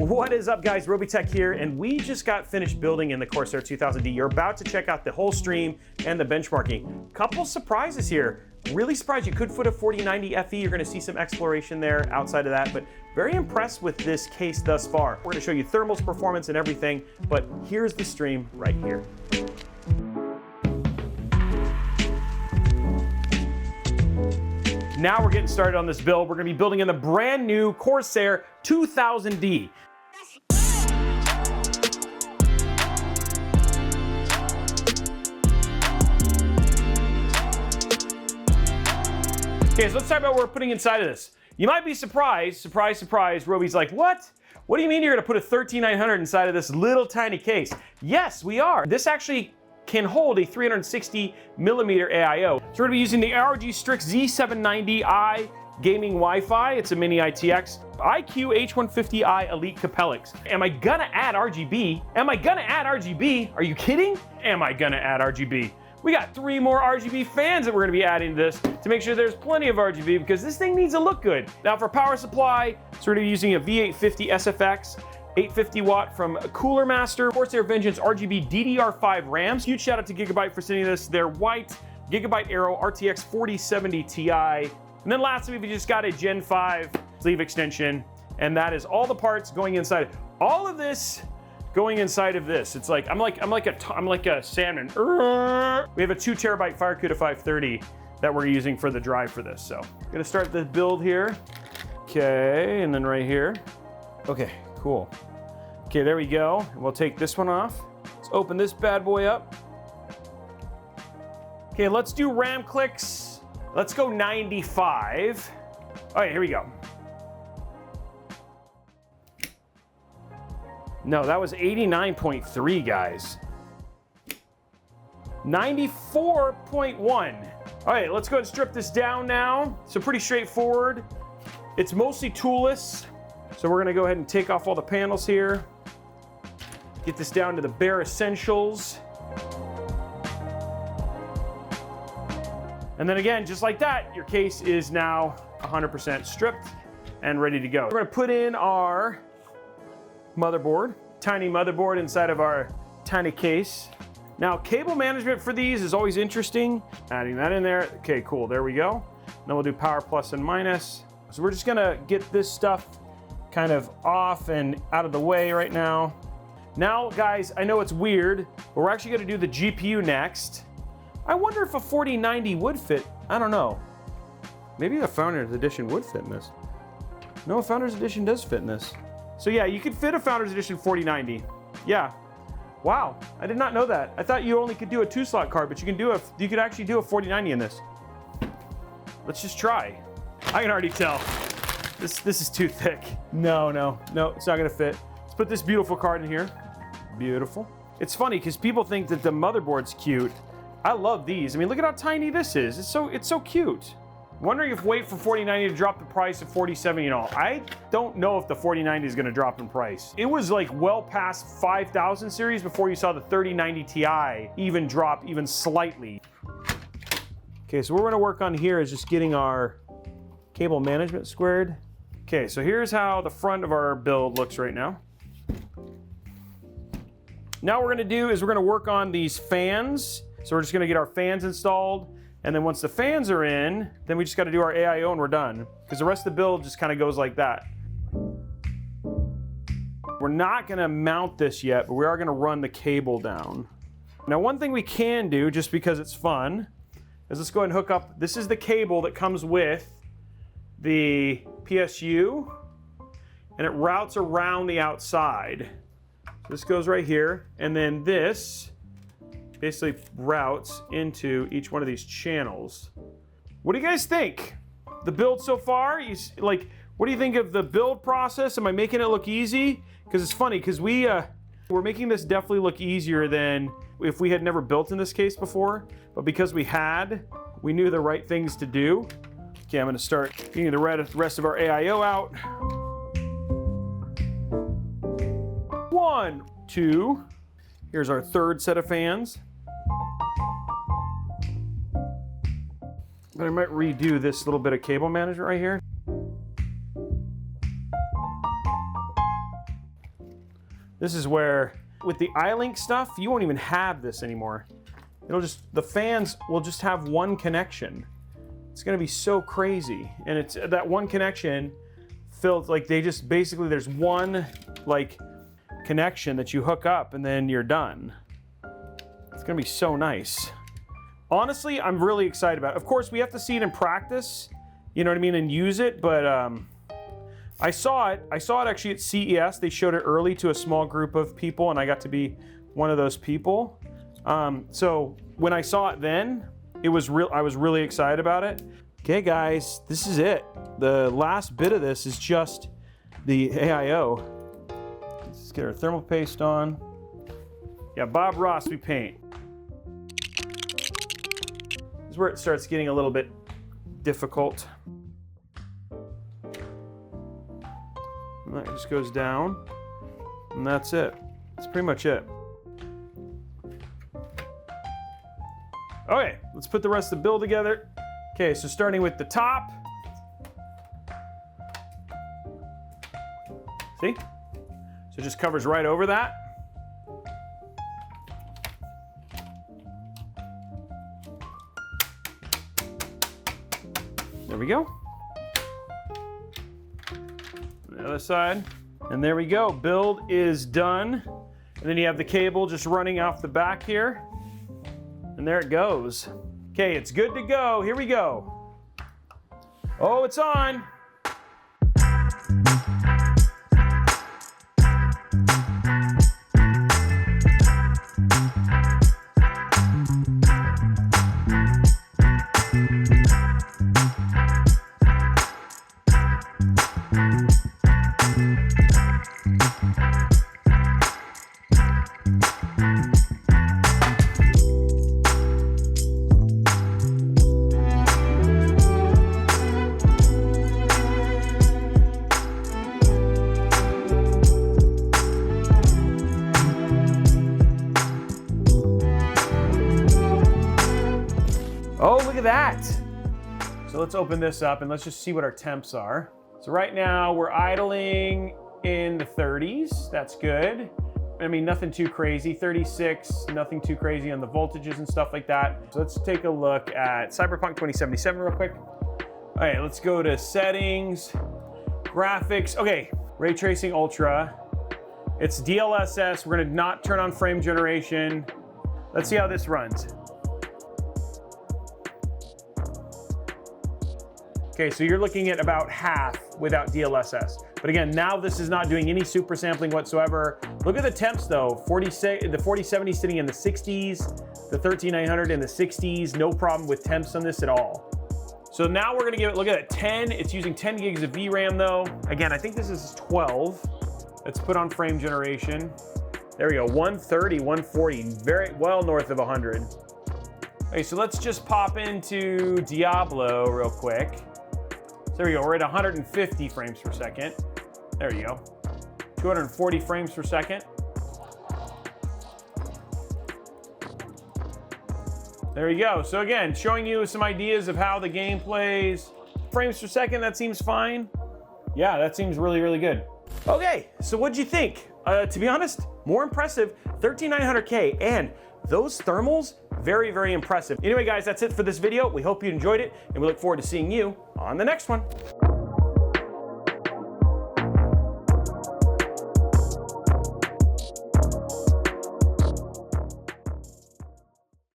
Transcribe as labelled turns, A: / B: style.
A: What is up, guys? Robeytech here, and we just got finished building in the Corsair 2000D. You're about to check out the whole stream and the benchmarking. Couple surprises here. Really surprised you could put a 4090 FE. You're gonna see some exploration there outside of that, but very impressed with this case thus far. We're gonna show you thermals, performance, and everything, but here's the stream right here. Now we're getting started on this build. We're gonna be building in the brand new Corsair 2000D. Okay, so let's talk about what we're putting inside of this. You might be surprised, surprise, Robey's like, what? What do you mean you're gonna put a 13900 inside of this little tiny case? Yes, we are. This actually can hold a 360 millimeter AIO. So we're gonna be using the ROG Strix Z790i gaming Wi-Fi. It's a mini ITX. iQOO H150i Elite Capellix. Am I gonna add RGB? Are you kidding? Am I gonna add RGB? We got 3 more RGB fans that we're gonna be adding to this to make sure there's plenty of RGB because this thing needs to look good. Now for power supply, so we're gonna be using a V850 SFX, 850 watt from Cooler Master, Corsair Vengeance RGB DDR5 RAMs. Huge shout out to Gigabyte for sending this. They're white Gigabyte Aero RTX 4070 Ti. And then lastly, we just got a Gen 5 sleeve extension, and that is all the parts going inside. All of this going inside of this. It's like I'm like a salmon. We have a 2 terabyte FireCuda 530 that we're using for the drive for this. So I'm gonna start the build here. Okay, and then right here. Okay, cool. Okay, there we go. We'll take this one off. Let's open this bad boy up. Okay, let's do RAM clicks. Let's go 95. All right, here we go. No, that was 89.3, guys. 94.1. All right, let's go ahead and strip this down now. So pretty straightforward. It's mostly toolless. So we're gonna go ahead and take off all the panels here. Get this down to the bare essentials. And then again, just like that, your case is now 100% stripped and ready to go. We're gonna put in our motherboard, tiny motherboard inside of our tiny case. Now, cable management for these is always interesting. Adding that in there. Okay, cool, there we go. Then we'll do power plus and minus. So we're just gonna get this stuff kind of off and out of the way right now. Now, guys, I know it's weird, but we're actually gonna do the GPU next. I wonder if a 4090 would fit. I don't know. Maybe the Founders Edition would fit in this. No, a Founders Edition does fit in this. So yeah, you could fit a Founders Edition 4090. Yeah. Wow, I did not know that. I thought you only could do a 2-slot card, but you could actually do a 4090 in this. Let's just try. I can already tell. This is too thick. No, it's not gonna fit. Let's put this beautiful card in here. Beautiful. It's funny because people think that the motherboard's cute. I love these. I mean, look at how tiny this is. It's so cute. Wondering if wait for 4090 to drop the price of 4070 and all. I don't know if the 4090 is gonna drop in price. It was like well past 5,000 series before you saw the 3090 Ti even drop even slightly. Okay, so what we're gonna work on here is just getting our cable management squared. Okay, so here's how the front of our build looks right now. Now what we're gonna do is we're gonna work on these fans. So we're just gonna get our fans installed. And then once the fans are in, then we just gotta do our AIO and we're done. Because the rest of the build just kind of goes like that. We're not gonna mount this yet, but we are gonna run the cable down. Now one thing we can do, just because it's fun, is let's go ahead and hook up, this is the cable that comes with the PSU, and it routes around the outside. So this goes right here, and then this basically routes into each one of these channels. What do you guys think? The build so far? What do you think of the build process? Am I making it look easy? Because it's funny, because we're making this definitely look easier than if we had never built in this case before. But because we knew the right things to do. Okay, I'm gonna start getting the rest of our AIO out. 1, 2. Here's our third set of fans. But I might redo this little bit of cable management right here. This is where, with the iLink stuff, you won't even have this anymore. It'll just, the fans will just have one connection. It's gonna be so crazy. And it's that one connection filled, like they just basically, there's one like connection that you hook up and then you're done. It's gonna be so nice. Honestly, I'm really excited about it. Of course, we have to see it in practice, you know what I mean, and use it, but I saw it actually at CES. They showed it early to a small group of people and I got to be one of those people. So when I saw it then, I was really excited about it. Okay guys, this is it. The last bit of this is just the AIO. Let's get our thermal paste on. Yeah, Bob Ross we paint. This is where it starts getting a little bit difficult. And that just goes down, and that's it. That's pretty much it. Okay, let's put the rest of the build together. Okay, so starting with the top. See? So it just covers right over that. There we go. The other side. And there we go. Build is done. And then you have the cable just running off the back here. And there it goes. Okay, it's good to go. Here we go. Oh, it's on. Oh, look at that. So let's open this up and let's just see what our temps are. So right now we're idling in the 30s. That's good. I mean, nothing too crazy. 36, nothing too crazy on the voltages and stuff like that. So let's take a look at Cyberpunk 2077 real quick. All right, let's go to settings, graphics. Okay, Ray Tracing Ultra. It's DLSS. We're gonna not turn on frame generation. Let's see how this runs. Okay, so you're looking at about half without DLSS. But again, now this is not doing any super sampling whatsoever. Look at the temps though. The 4070 sitting in the 60s, the 13900 in the 60s. No problem with temps on this at all. So now we're gonna give it, look at it, 10. It's using 10 gigs of VRAM though. Again, I think this is 12. Let's put on frame generation. There we go, 130, 140, very well north of 100. Okay, so let's just pop into Diablo real quick. So there we go, we're at 150 frames per second. There you go. 240 frames per second. There you go. So again, showing you some ideas of how the game plays. Frames per second, that seems fine. Yeah, that seems really, really good. Okay, so what'd you think? To be honest, more impressive, 13900K, and those thermals, very, very impressive. Anyway, guys, that's it for this video. We hope you enjoyed it, and we look forward to seeing you on the next one.